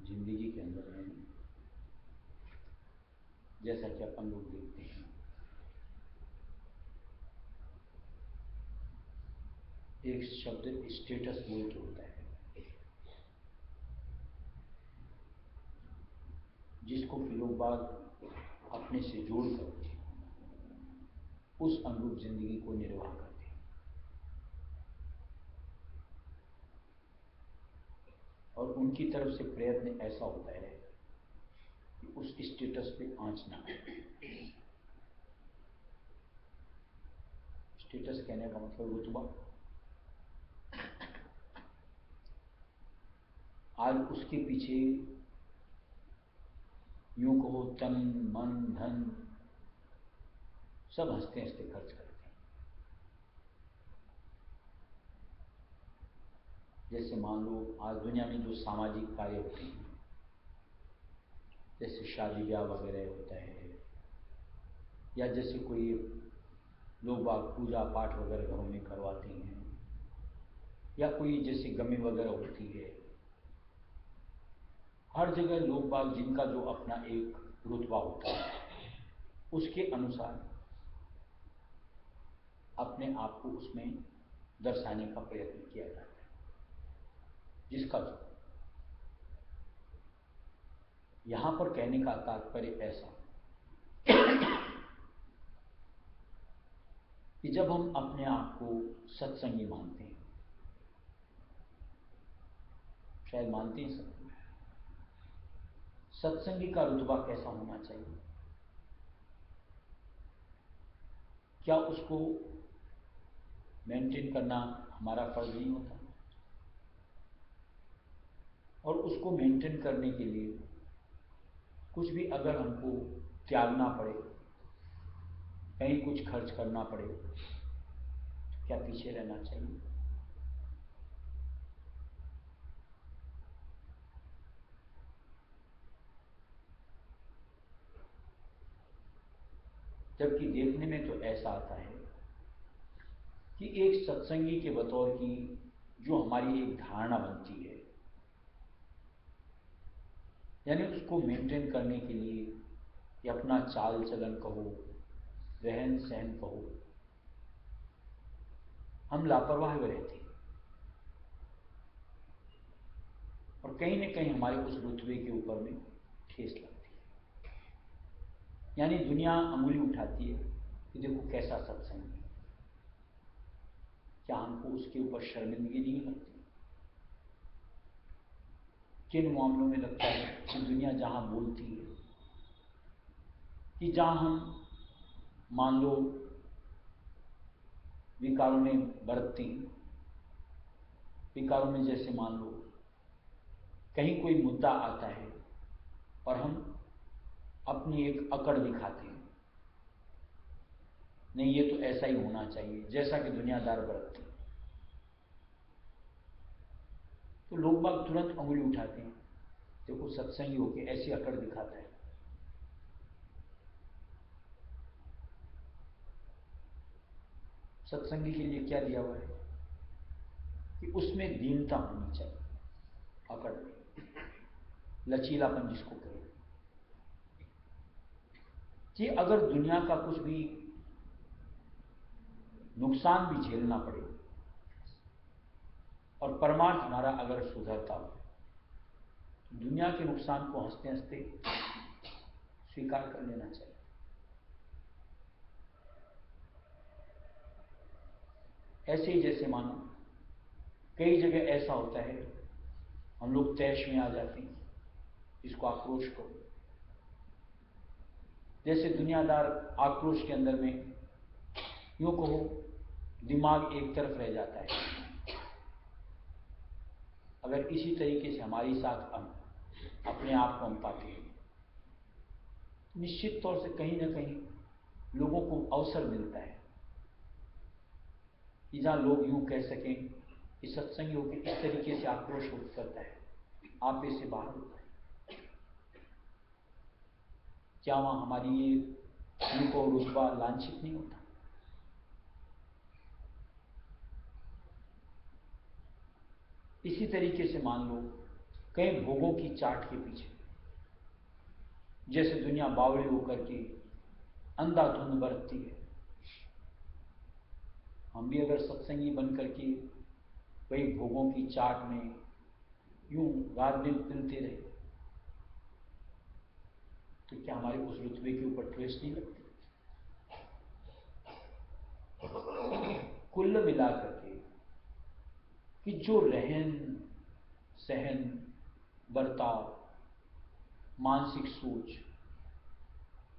जिंदगी के अंदर में जैसा कि अपन लोग देखते हैं, एक शब्द स्टेटस बोल के होता है, जिसको कि लोग बाग अपने से जोड़ करके उस अनुरूप जिंदगी को निर्वाह करते हैं और उनकी तरफ से प्रयत्न ऐसा होता है कि उस स्टेटस पे आंच ना आए। स्टेटस कहने का मतलब रुतबा। आज उसके पीछे यूं कहो तन मन धन सब हंसते हंसते खर्च करते हैं। जैसे मान लो आज दुनिया में जो सामाजिक कार्य होते हैं, जैसे शादी ब्याह वगैरह होता है, या जैसे कोई लोग बाग पूजा पाठ वगैरह घरों में करवाते हैं, या कोई जैसे गमी वगैरह होती है, हर जगह लोग बाग जिनका जो अपना एक रुतबा होता है उसके अनुसार अपने आप को उसमें दर्शाने का प्रयत्न किया जाता है। जिसका जो यहां पर कहने का तात्पर्य ऐसा कि जब हम अपने आप को सत्संगी मानते हैं, शायद मानते हैं सब, सत्संगी का रुतबा कैसा होना चाहिए? क्या उसको मेंटेन करना हमारा फर्ज नहीं होता? और उसको मेंटेन करने के लिए कुछ भी अगर हमको त्यागना पड़े, कहीं कुछ खर्च करना पड़े, क्या पीछे रहना चाहिए? जबकि देखने में तो ऐसा आता है कि एक सत्संगी के बतौर की जो हमारी एक धारणा बनती है, यानी उसको मेंटेन करने के लिए या अपना चाल चलन कहो, रहन सहन कहो, हम लापरवाह रहते हैं और कहीं न कहीं हमारे उस रुतबे के ऊपर में ठेस लगती है। यानी दुनिया अंगुली उठाती है कि देखो कैसा सत्संग है। क्या हमको उसके ऊपर शर्मिंदगी नहीं लगती? किन मामलों में लगता है कि दुनिया जहां बोलती है कि जहां हम मान लो विकारों में बरतते हैं, विकारों में जैसे मान लो कहीं कोई मुद्दा आता है और हम अपनी एक अकड़ दिखाते हैं, नहीं ये तो ऐसा ही होना चाहिए जैसा कि दुनियादार बरतते हैं, तो लोग बाग तुरंत अंगुली उठाते हैं, देखो सत्संगी होके ऐसी अकड़ दिखाता है। सत्संगी के लिए क्या दिया हुआ है कि उसमें दीनता होनी चाहिए, अकड़ में लचीलापन जिसको कहें, कि अगर दुनिया का कुछ भी नुकसान भी झेलना पड़े और परमार्थ हमारा अगर सुधरता हो दुनिया के नुकसान को हंसते हंसते स्वीकार कर लेना चाहिए। ऐसे ही जैसे मानो कई जगह ऐसा होता है, हम लोग तैश में आ जाते हैं, इसको आक्रोश करो। जैसे दुनियादार आक्रोश के अंदर में यूं कहो दिमाग एक तरफ रह जाता है। अगर इसी तरीके से हमारी साथ हम अपने आप को हम पाते हैं, निश्चित तौर से कहीं ना कहीं लोगों को अवसर मिलता है कि जहां लोग यूं कह सकें कि सत्संगी होकर इस तरीके से आक्रोश करता है, आप इससे बाहर होता है। क्या वहां हमारी ये रुख और रुतबा लांछित नहीं होता? इसी तरीके से मान लो कई भोगों की चाट के पीछे जैसे दुनिया बावड़ी होकर के अंधाधुंध बरतती है, हम भी अगर सत्संगी बन करके वही भोगों की चाट में यूं रात दिन पिलते रहे तो क्या हमारे उस रुतबे के ऊपर ठेस नहीं लगती? कुल मिलाकर के कि जो रहन सहन बर्ताव मानसिक सोच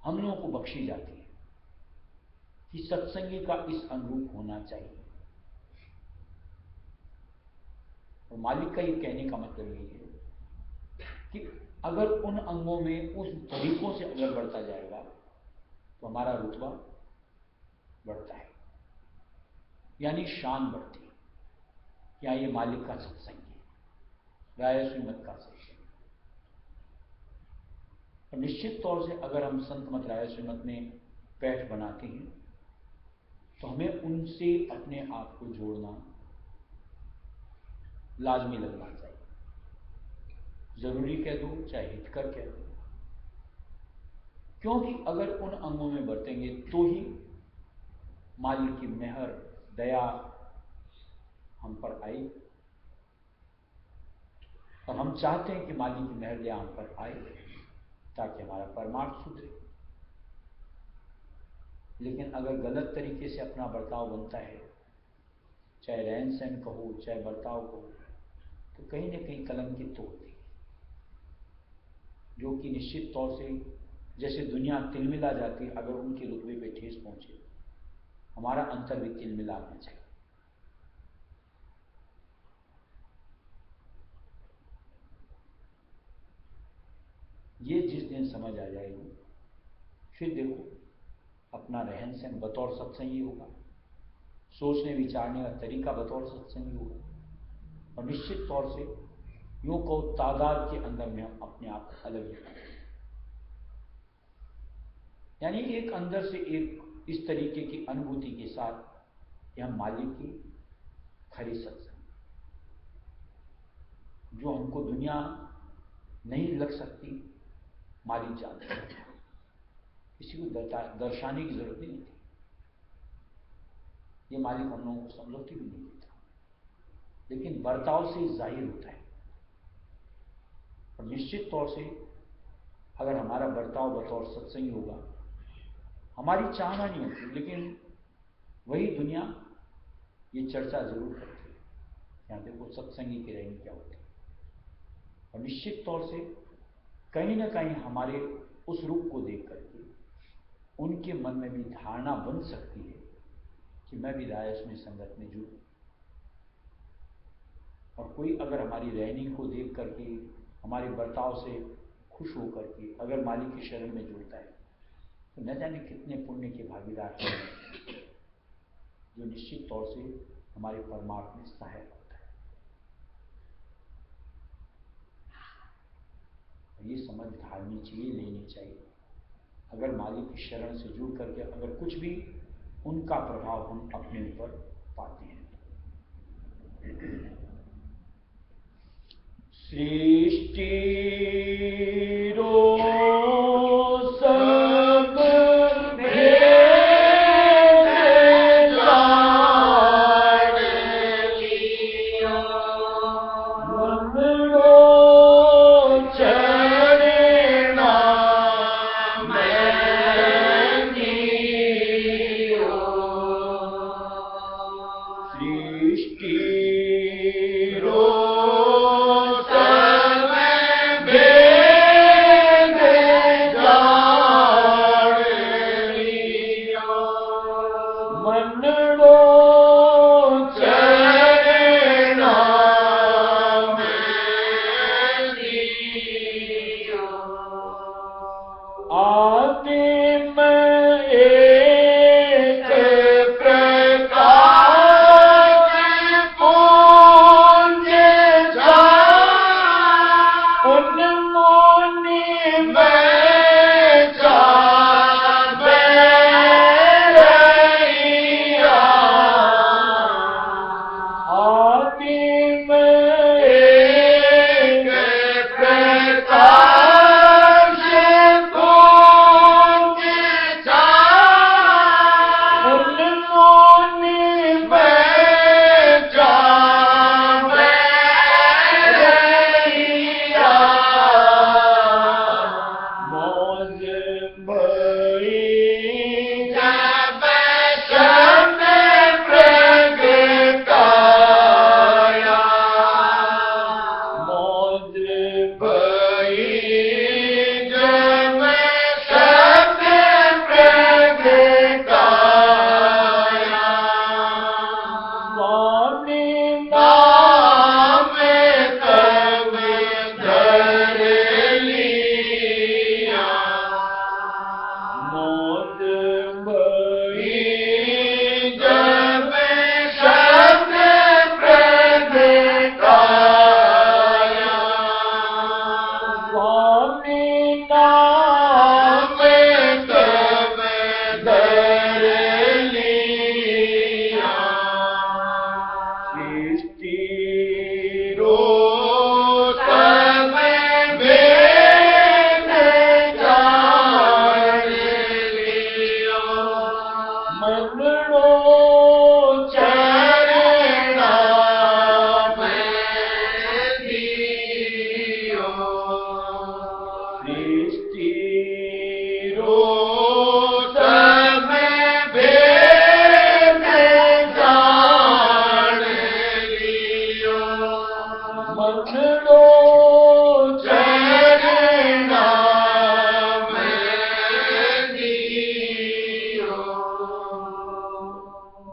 हम लोगों को बख्शी जाती है कि सत्संगी का इस अनुरूप होना चाहिए। और मालिक का ये कहने का मतलब ये है कि अगर उन अंगों में उस तरीकों से अगर बढ़ता जाएगा तो हमारा रुतबा बढ़ता है, यानी शान बढ़ती है। क्या ये मालिक का सत्संग है, राय श्रीमत का सत्संग। और निश्चित तौर से अगर हम संत मत राय श्रीमत में पैठ बनाते हैं तो हमें उनसे अपने आप को जोड़ना लाजमी लगना चाहिए। जरूरी कह दो चाहे हितकर कह दो, क्योंकि अगर उन अंगों में बरतेंगे तो ही मालिक की मेहर दया हम पर आई। और हम चाहते हैं कि मालिक की मेहर दया हम पर आए ताकि हमारा परमार्थ सुधरे। लेकिन अगर गलत तरीके से अपना बर्ताव बनता है, चाहे रहन सहन कहो चाहे बर्ताव कहो, तो कहीं ना कहीं कलंकित तो होती है, जो कि निश्चित तौर से जैसे दुनिया तिलमिला जाती है, अगर उनके रुतबे पे ठेस पहुंचे, हमारा अंतर भी तिलमिलाना चाहिए। ये जिस दिन समझ आ जाएगी, फिर देखो अपना रहन सहन बतौर सत्संगी होगा, सोचने विचारने का तरीका बतौर सत्संगी होगा, और निश्चित तौर से यूं को तादाद के अंदर में हम अपने आप को अलग ही करें। यानी एक अंदर से एक इस तरीके की अनुभूति के साथ कि हम मालिक की खरी सत्संग, जो हमको दुनिया नहीं लग सकती, मालिक जानते हैं, किसी को दर्शाने की जरूरत नहीं थी। ये मालिक हम लोगों को समझौती भी नहीं देता, लेकिन बर्ताव से जाहिर होता है। और निश्चित तौर से अगर हमारा बर्ताव बतौर सत्संगी होगा, हमारी चाहना नहीं होती, लेकिन वही दुनिया ये चर्चा जरूर करती है, यहाँ देखो सत्संगी की रहनी क्या होती है। और निश्चित तौर से कहीं ना कहीं हमारे उस रूप को देख करके उनके मन में भी धारणा बन सकती है कि मैं भी रायस में संगत में जुड़ूं। और कोई अगर हमारी रहनी को देख करके हमारे बर्ताव से खुश होकर के अगर मालिक की शरण में जुड़ता है तो न जाने कितने पुण्य के भागीदार हैं, जो निश्चित तौर से हमारे परमार्थ में सहायक होता है। ये समझ धारनी चाहिए, लेनी चाहिए। अगर मालिक की शरण से जुड़ करके अगर कुछ भी उनका प्रभाव हम अपने ऊपर पाते हैं। सृष्टि आदिम एक प्रकाश पूंज जान, उन्मुनि में जावे रहिया। आदिम एक प्रकाश पूंज जान, उन्मुनि में जावे रहिया। मौज भई जब शन प्रगटाया, मौज भई जब शन प्रगटाया। स्वामी नाम तब धर लिया, मौज भई जब शन प्रगटाया। स्वामी नाम तब धर लिया। सृष्टि रोतम भेद जान लियो, मंगलो चरणा में दियो। सृष्टि रोतम भेद जान लियो, मंगलो चरणा में दियो।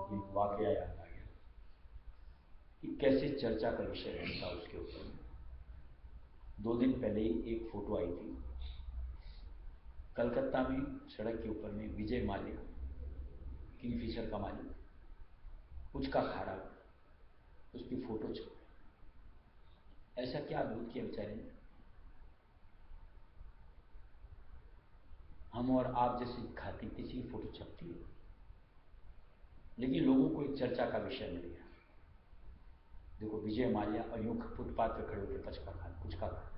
एक वाकया याद आ गया कि कैसे चर्चा का विषय बनता उसके ऊपर। 2 दिन पहले ही एक फोटो आई थी कलकत्ता में, सड़क के ऊपर में विजय माल्या, किंगफिशर का मालिक, पुचका खा रहा, उसकी फोटो छप। ऐसा क्या अद्भुत किया बेचारे ने। हम और आप जैसे खाते किसी की फोटो छपती है, लेकिन लोगों को एक चर्चा का विषय मिल गया। देखो विजय माल्या और यूं फुटपाथ पे खड़े होकर पुचका खा रहे,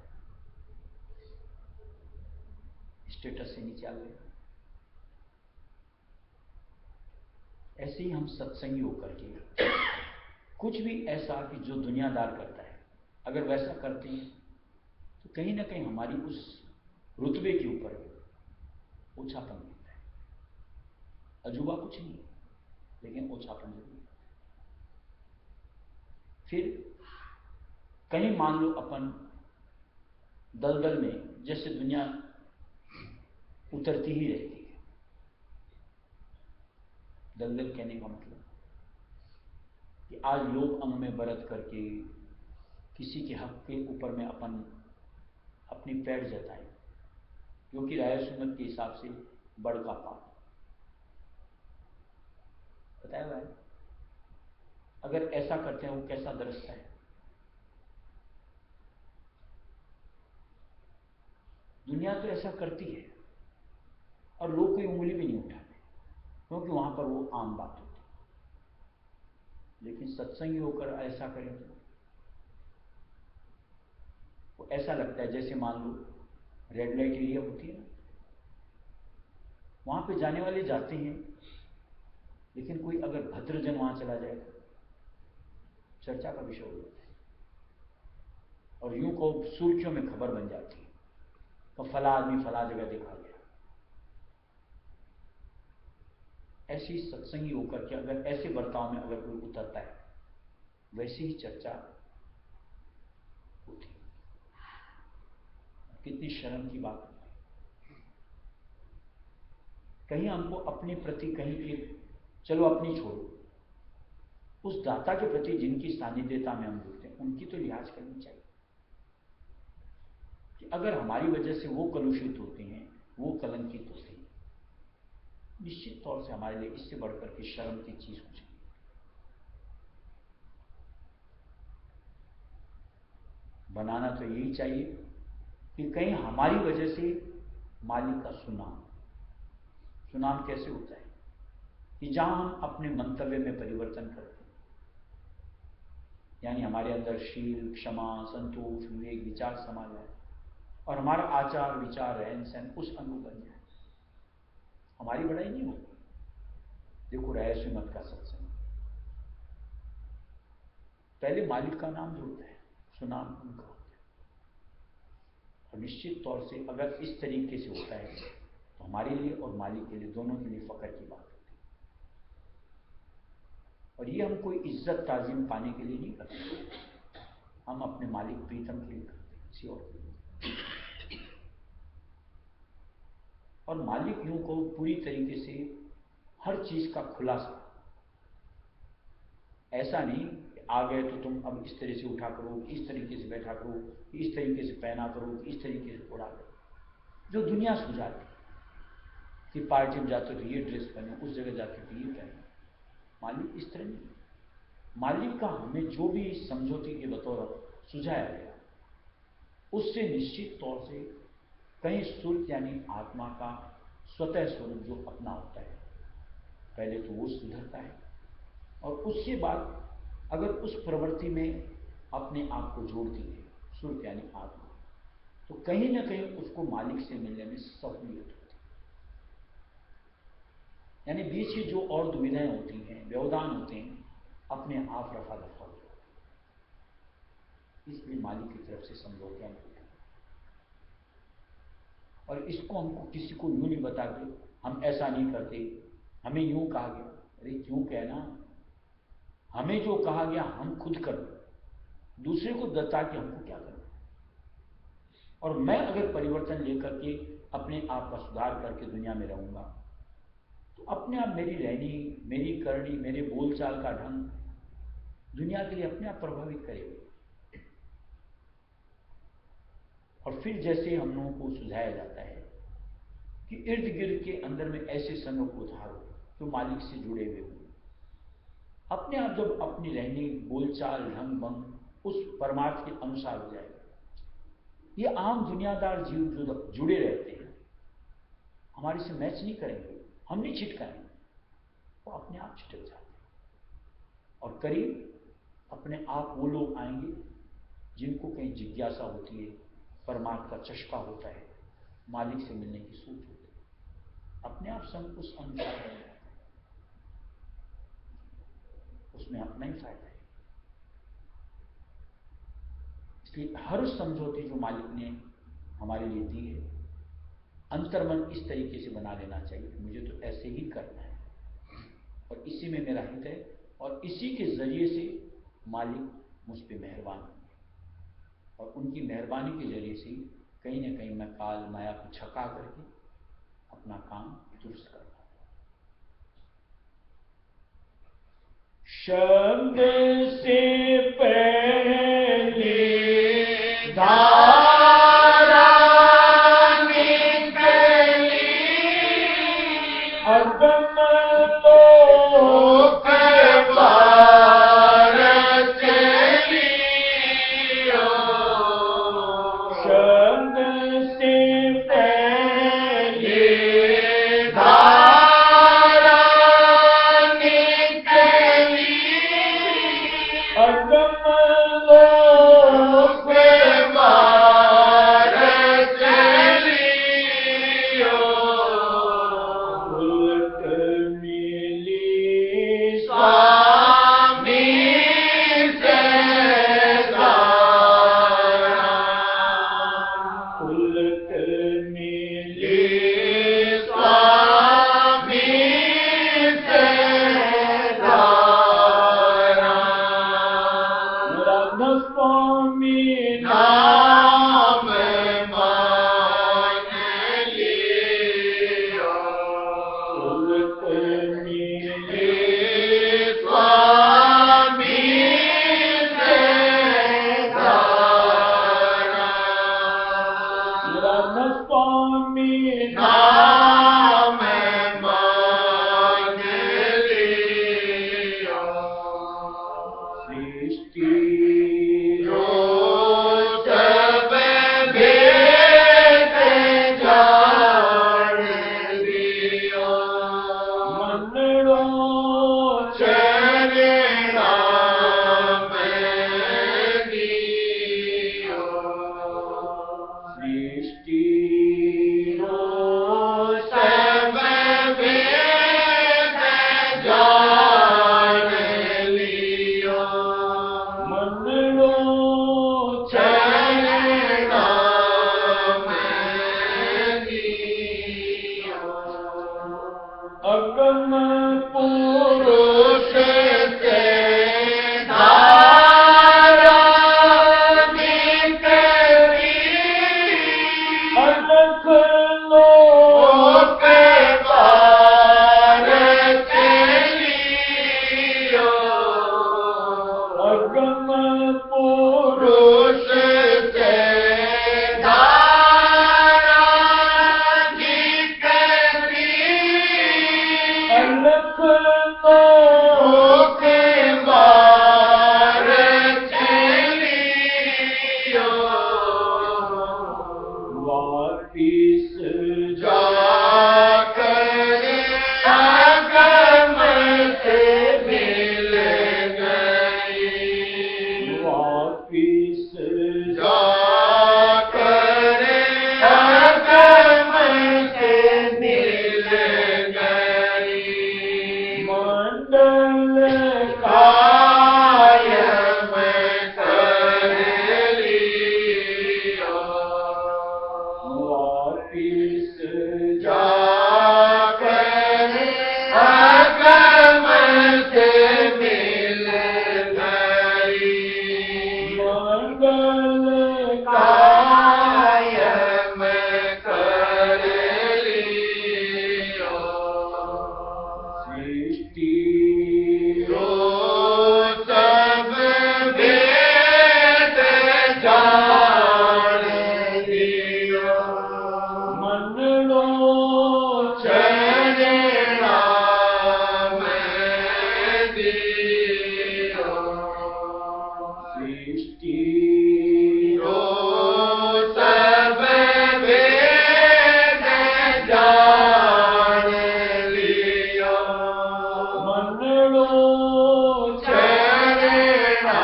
स्टेटस से नीचे आ गए। ऐसे ही हम सत्संगी होकर के कुछ भी ऐसा कि जो दुनियादार करता है, अगर वैसा करते हैं तो कहीं ना कहीं हमारी उस रुतबे के ऊपर ओछापन मिलता है। अजूबा कुछ नहीं, लेकिन ओछापन जरूर। फिर कहीं मान लो अपन दलदल में, जैसे दुनिया उतरती ही रहती है। दलदल कहने का मतलब कि आज लोग अंग में बरत करके किसी के हक के ऊपर में अपन अपनी पैर जताएं, क्योंकि राय सुन्नत के हिसाब से बड़ का पाप। बताया भाई, अगर ऐसा करते हैं वो कैसा दरसता है। दुनिया तो ऐसा करती है और लोग कोई उंगली भी नहीं उठाते, क्योंकि वहां पर वो आम बात होती है। लेकिन सत्संगी होकर ऐसा करें तो वो ऐसा लगता है जैसे मान लो रेड लाइट एरिया होती है ना, वहां पे जाने वाले जाते हैं, लेकिन कोई अगर भद्रजन वहां चला जाए तो चर्चा का विषय हो जाता है, और यूं को सुर्खियों में खबर बन जाती है, तो फला आदमी फला जगह देखा गया। ऐसी सत्संगी होकर के अगर ऐसे बर्ताव में अगर कोई उतरता है, वैसी ही चर्चा होती है। कितनी शर्म की बात है। कहीं हमको अपने प्रति कहीं एक, चलो अपनी छोड़ो, उस दाता के प्रति जिनकी सानिध्यता में हम जुड़ते हैं उनकी तो लिहाज करनी चाहिए कि अगर हमारी वजह से वो कलुषित होते हैं वो कलंकित होते हैं। निश्चित तौर से हमारे लिए इससे बढ़कर के शर्म की चीज कुछ नहीं। बनाना तो यही चाहिए कि कहीं हमारी वजह से मालिक का सुनाम कैसे होता है कि जहां हम अपने मंतव्य में परिवर्तन करते हैं, यानी हमारे अंदर शील, क्षमा, संतोष, विवेक, विचार समा जाए और हमारा आचार, विचार, रहन सहन उस अनुरूप बन जाए, हमारी बड़ाई नहीं होगी। देखो रहस्य मत का सत्संग, पहले मालिक का नाम जोड़ता है, सुनाम उनका होता है। और निश्चित तौर से अगर इस तरीके से होता है तो हमारे लिए और मालिक के लिए, दोनों के लिए फख्र की बात होती है। और ये हम कोई इज्जत ताजीम पाने के लिए नहीं करते, हम अपने मालिक प्रीतम के लिए करते हैं, किसी और के लिए। और मालिक यूं को पूरी तरीके से हर चीज का खुलासा, ऐसा नहीं आ गए तो तुम अब इस तरह से उठा करो, इस तरीके से बैठा करो, इस तरीके से पहना करो, इस तरीके से उड़ा करो, जो दुनिया सुझाती कि पार्टी में जाते तो ये ड्रेस पहनो, उस जगह जाते तो ये पहनो। मालिक इस तरह नहीं। मालिक का हमें जो भी समझौते के बतौर सुझाया गया, उससे निश्चित तौर से कहीं सुर यानी आत्मा का स्वतः स्वरूप जो अपना होता है, पहले तो वो सुधरता है और उसके बाद अगर उस प्रवृत्ति में अपने आप को जोड़ दिए सुर यानी आत्मा, तो कहीं ना कहीं उसको मालिक से मिलने में सहूलियत होती है। यानी बीच की जो और दुविधाएं होती हैं, व्यवधान होते हैं, अपने आप रफा दफा हो जाते हैं। इसलिए मालिक की तरफ से समझौते होते हैं और इसको हमको किसी को यूं नहीं बता के हम ऐसा नहीं करते, हमें यूं कहा गया। अरे क्यों कहना, हमें जो कहा गया हम खुद कर, दूसरे को बता के हमको क्या करना। और मैं अगर परिवर्तन लेकर के अपने आप का सुधार करके दुनिया में रहूंगा तो अपने आप मेरी रहनी, मेरी करनी, मेरे बोलचाल का ढंग दुनिया के लिए अपने आप प्रभावित करेगा। और फिर जैसे हम लोगों को सुझाया जाता है कि इर्द गिर्द के अंदर में ऐसे संघ को उधारो जो मालिक से जुड़े हुए हों, अपने आप जब अपनी रहनी, बोलचाल, ढंग भंग उस परमार्थ के अनुसार हो जाएगा। ये आम दुनियादार जीव जो जुड़े रहते हैं हमारे से मैच नहीं करेंगे, हम नहीं छिटकाएंगे, वो अपने आप छिटक जाते हैं। और करीब अपने आप वो लोग आएंगे जिनको कहीं जिज्ञासा होती है, परमार्थ का चस्का होता है, मालिक से मिलने की सोच होती है, अपने आप संग उस अनुसार बन जाता है, उसमें अपना ही फायदा है। इसलिए हर समझौते जो मालिक ने हमारे लिए दी है, अंतर्मन इस तरीके से बना लेना चाहिए, मुझे तो ऐसे ही करना है और इसी में मेरा हित है और इसी के जरिए से मालिक मुझ पर मेहरबान होंगे और उनकी मेहरबानी के जरिए से कहीं ना कहीं मैं काल माया को छका करके अपना काम दुरुस्त करता हूं। शब्द से पहले धारा निकली, अगम लोक पार चली, शब्द से पहले धारा निकली, अगम लोक पार चली, उलट मिली स्वामी से धारा, उलट मिली स्वामी से धारा, राधा स्वामी नाम मान लियो, उलट मिली स्वामी से धारा, स्वामी नाम मान लिया, सृष्टि रोज भेद जान लिया, मनड़ो चरणा में लिया, सृष्टि सब भेद जान लिया, मनड़ो चरणा में लिया, अगम पुरुष से धारा निकली, अलख लोक लोक पार चलियो, अगम पुरुष से धारा निकली, अलख लोक पार चलियो, वापिस जाकर आगम से मिल गई, वापिस जाकर आगम से मिल गई, मंडल कायम कर लिया, वापिस जाकर आगम से मिल गई, मंडल कायम कर लिया, सृष्टि जो सब भेद जान लिया, मनड़ो चरणा में दिया, सृष्टि जो सब भेद जान लिया, मनड़ो चरणा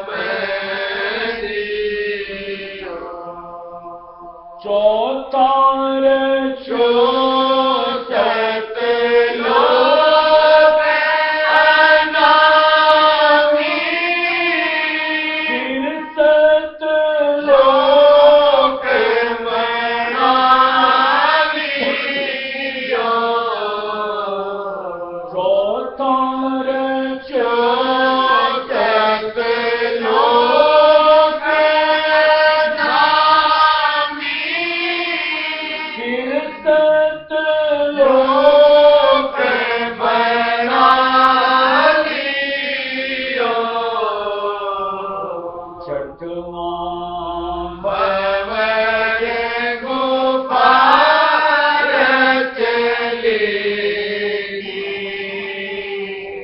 में दिया, चौतार चौसठ लोक अनामी, तिरसठ लोक मनालियो, चौतार चौसठ लोक नामी, तिरसठ लोक मनालियो, छठवां भंवर गोपाल चलेगी,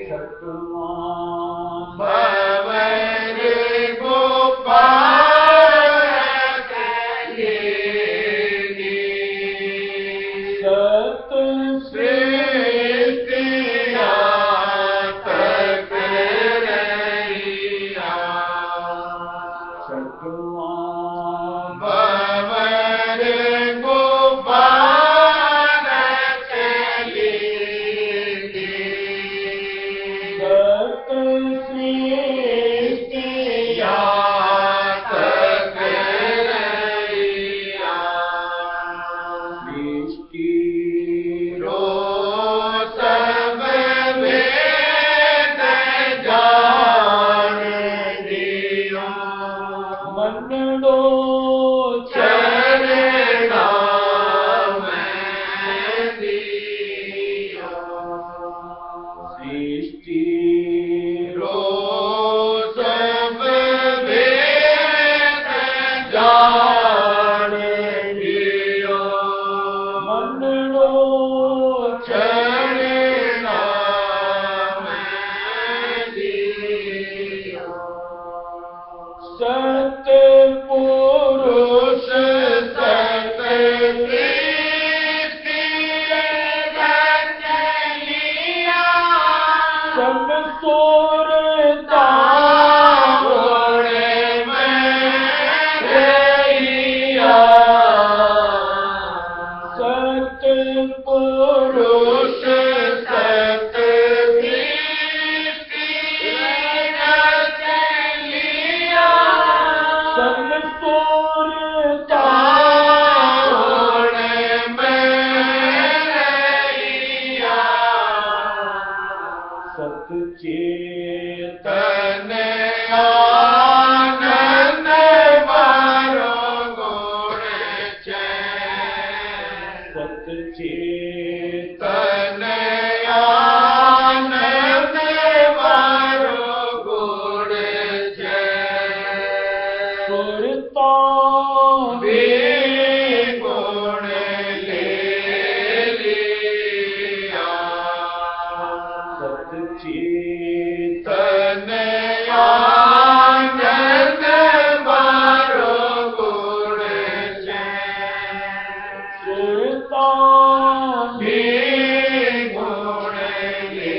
छठवां भंवर गोपाल चलेगी, सत सृष्टिया तक रहिया, छठवां भंवर गोपाल चलेगी, सत सृष्टिया तक रहिया, सच्चेतन आनंद मारो गुण जय सुरता भी गुण ले लिया सच्चेतन तन आनंद मारो गुण जय सुरता भी गुण ले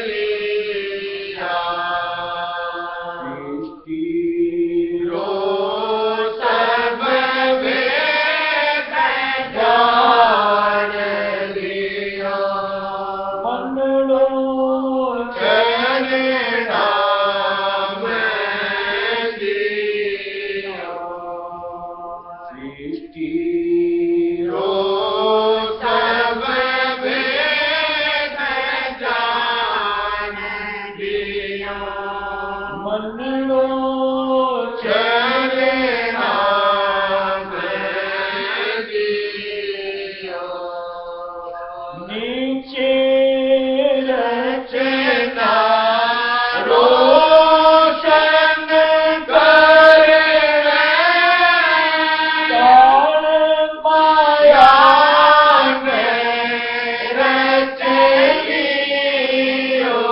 लिया सृष्टि रो सब वेद जान लिया मंडलो चरण नाम दिया सृष्टि रो सब वेद जान दिया मंडलो चरण नाम दिया नीचे रचना रोशन करे काल माया में रच लियो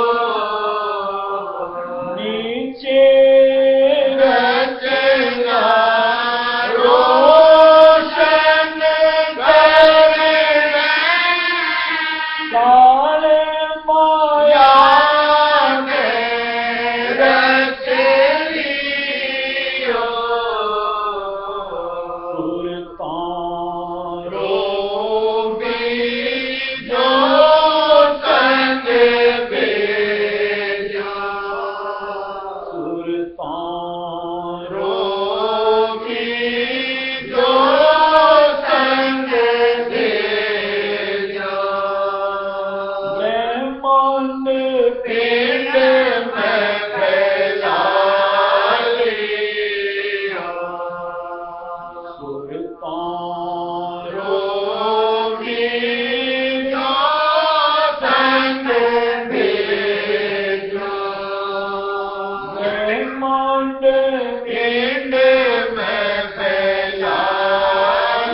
नीचे रचना रोशन करे काल माया माया में रच लियो सुरतान रोबी जो संग भेजा सुरतान रोबी जो संग भेजा ब्रह्मांड पिंड में फैला लिया सुरतान रोगी जो संग भेजा ब्रह्मांड पिंड में फैला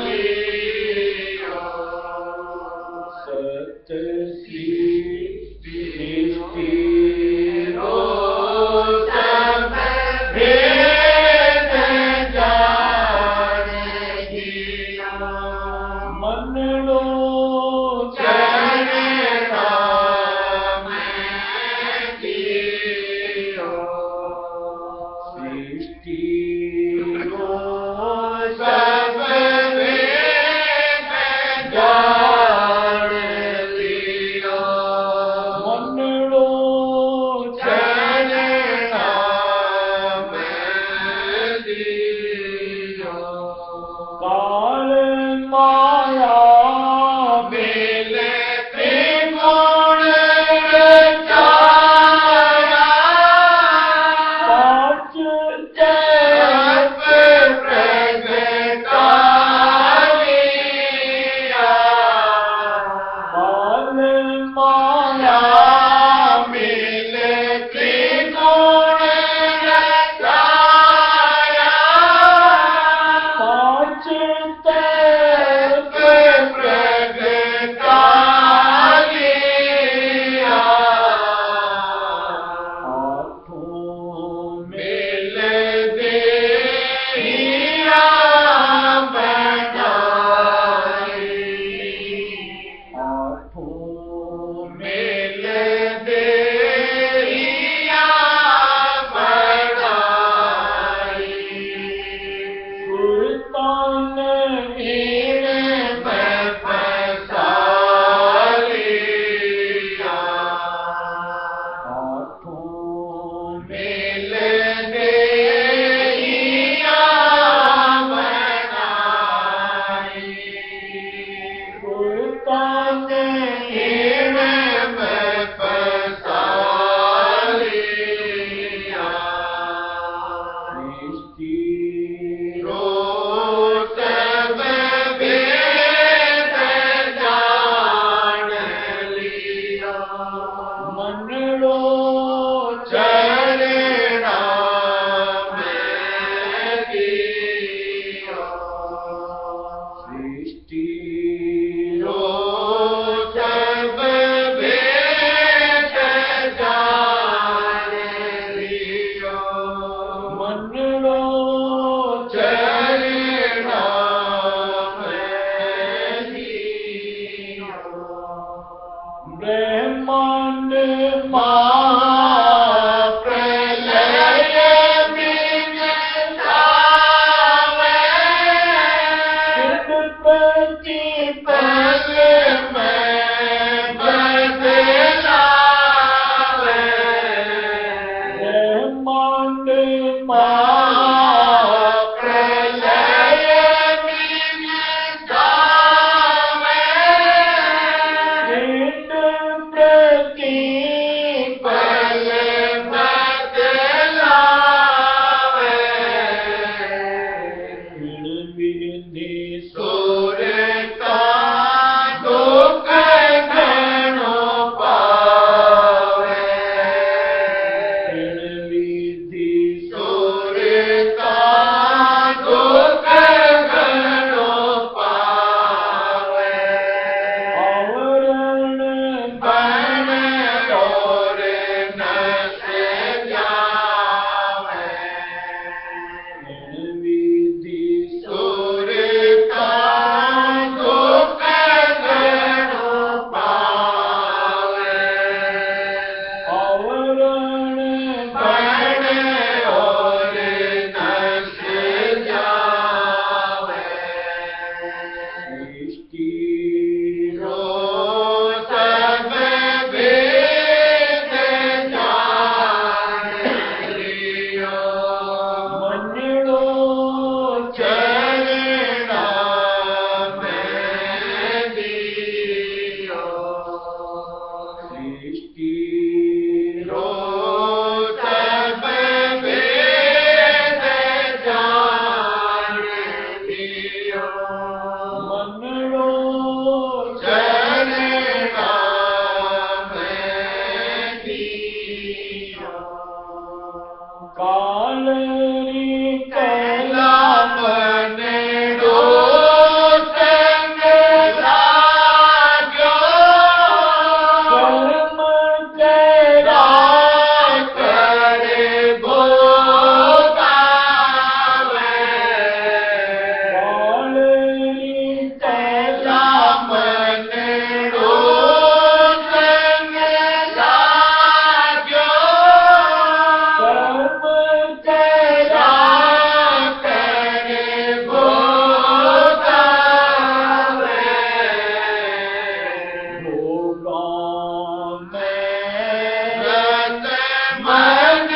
लिया सत्य सृष्टि रो सब भेद जान दिया विधि सुर का दुख घणो पावे विधि सुर का दुख घणो पावे आवरण बन और नस जावे विधि सुर का दुख घणो पावे आवरण बन और नस जावे सृष्टि रो सब भेद जान लियो मंडलो चरणा में दियो सृष्टि रो सब भेद जान लियो मंडलो चरणा में दियो कालरी कैला बने दो संग लाग्यो कर्म तेरा करे भोगावे कालरी कैला बने दो संग लाग्यो कर्म तेरा करे भोगावे होगा मैं रत मन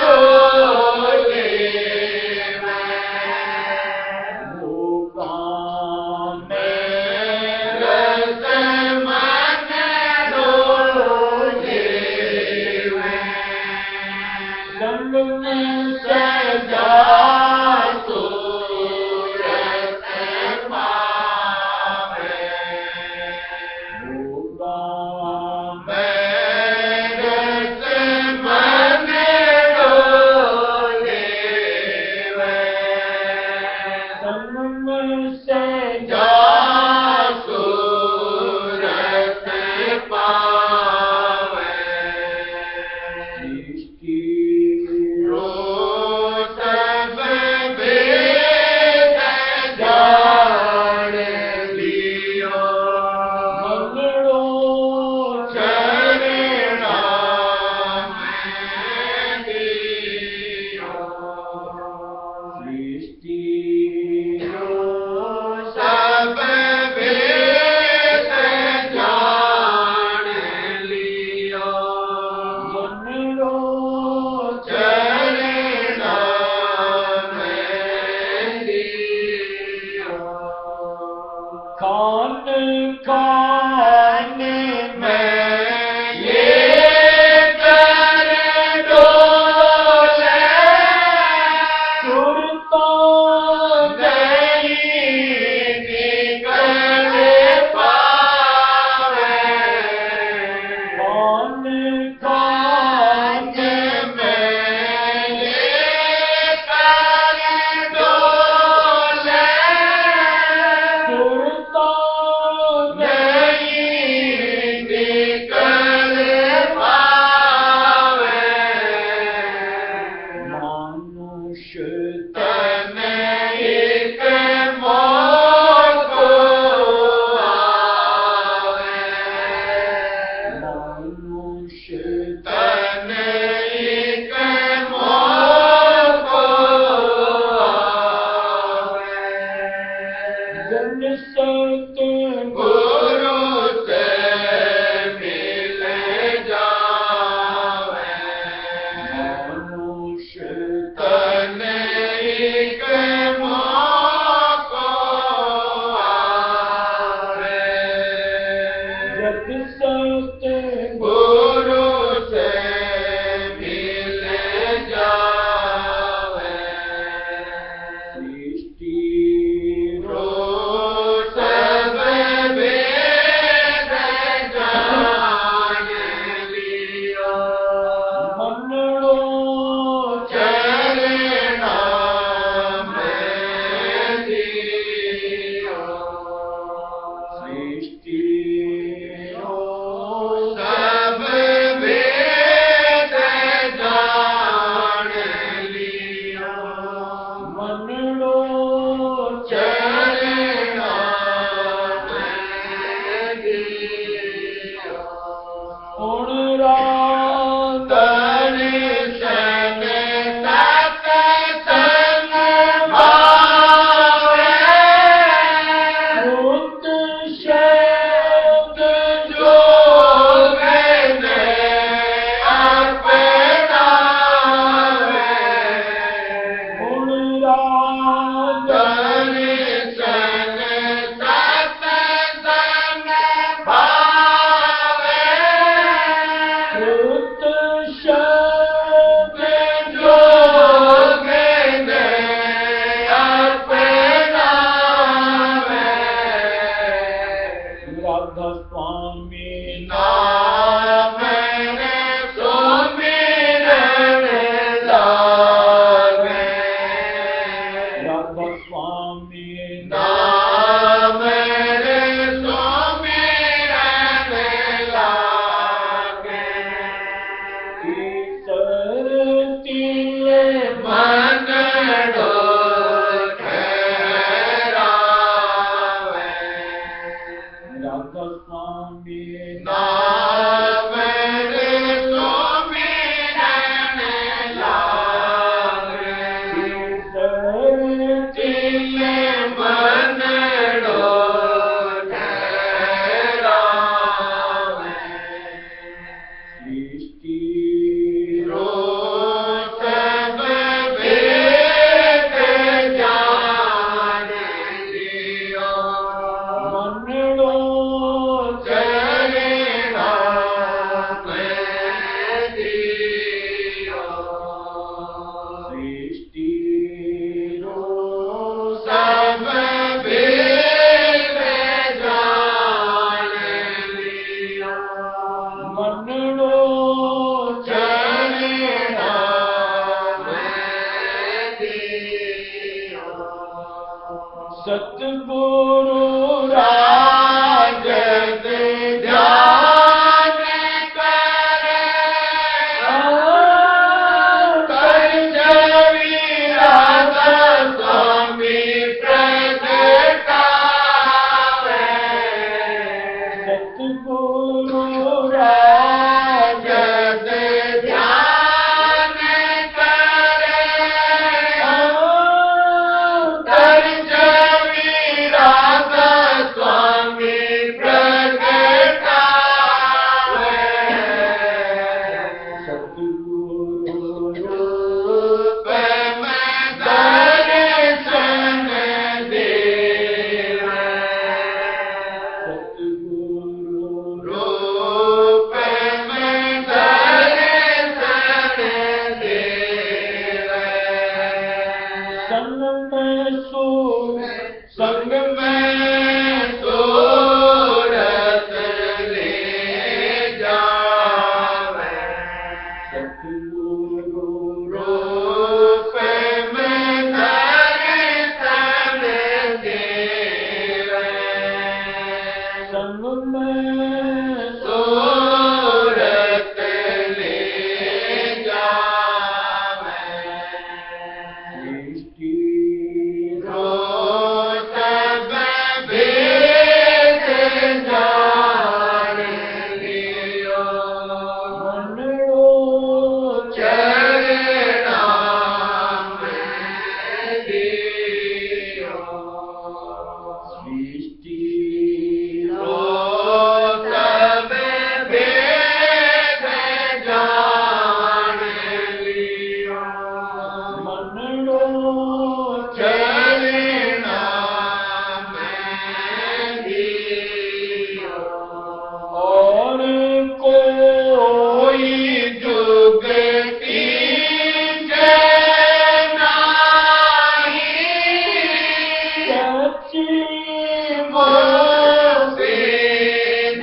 डोले होगा मैं रत मन डोले संग में सजा सूरत पावे होगा रत मन डोले संग में से जा सूरत पावे सृष्टि रो सब भेद जान लियो मंगलो चरणा में दियो सृष्टि सब भेद जान लियो मंगलो चरणा में दियो खान खान मैं ये कर डोले सुरता नहीं निकल पावे खान खान मैं ये कर डोले सुरता नहीं निकल पावे मनुष्य तन एक मोको आवे मनुष्य तन एक मोको आवे जन सत गुरु से मिल जावे मनुष्य तन एक मोको आवे जत सत गुरु से मिल जावे सृष्टि सतगुरु राजत ध्यान करे पंचमी राधा स्वामी प्रगटावे सतगुरु राजत ध्यान करे पंचमी राधा स्वामी प्रगटावे सतगुरु रूप में दर्शन देवे सतगुरु रूप में दर्शन देवे संग में सो संग में सूरत ले जावे सतगुरु रूप में दर्शन देवे संग में सूरत ले जावे सृष्टि रोत भेद जान लियो मनरो चरणा में दियो सृष्टि रोत भेद जान लियो मनरो चरणा में दियो और को कोई जुगती जनाही सच्ची मोती न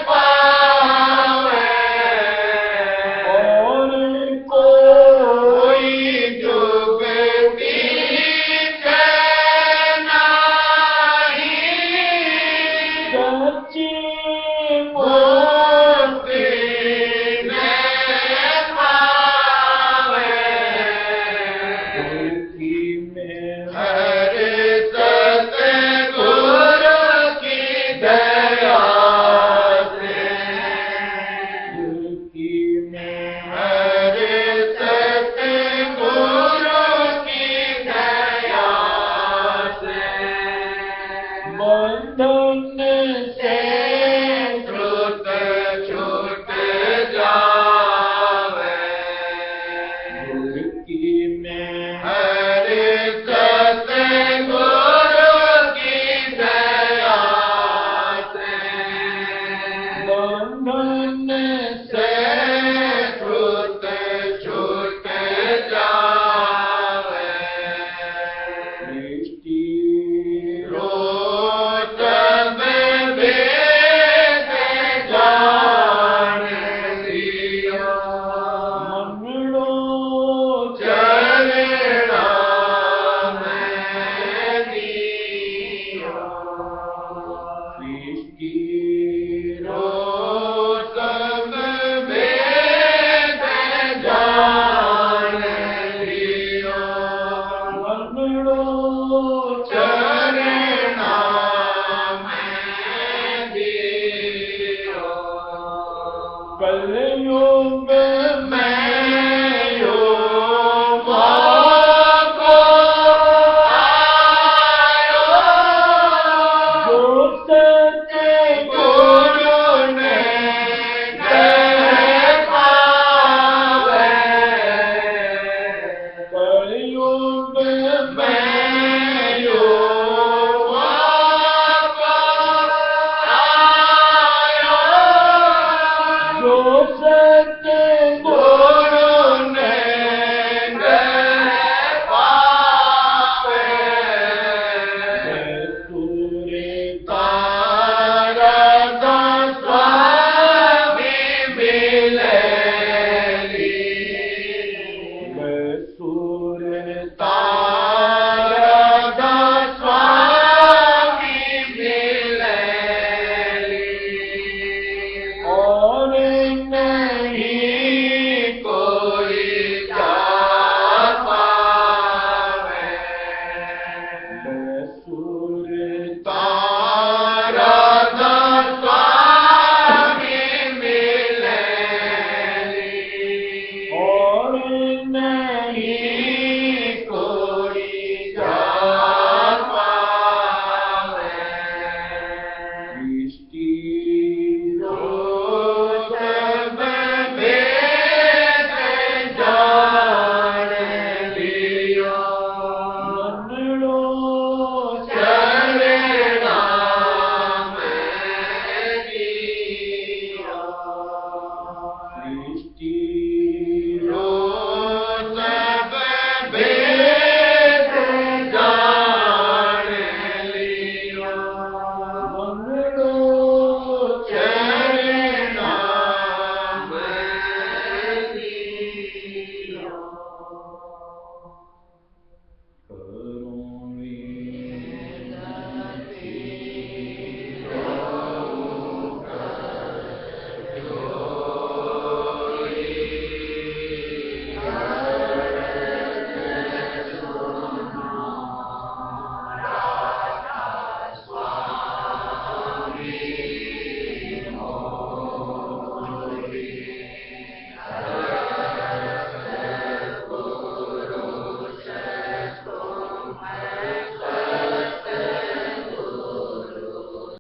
पावे और को कोई जुगती जनाही सच्ची मोती न पावे मोती में हर सतगुरु की दया से मोती में हर सतगुरु की दया से बंधन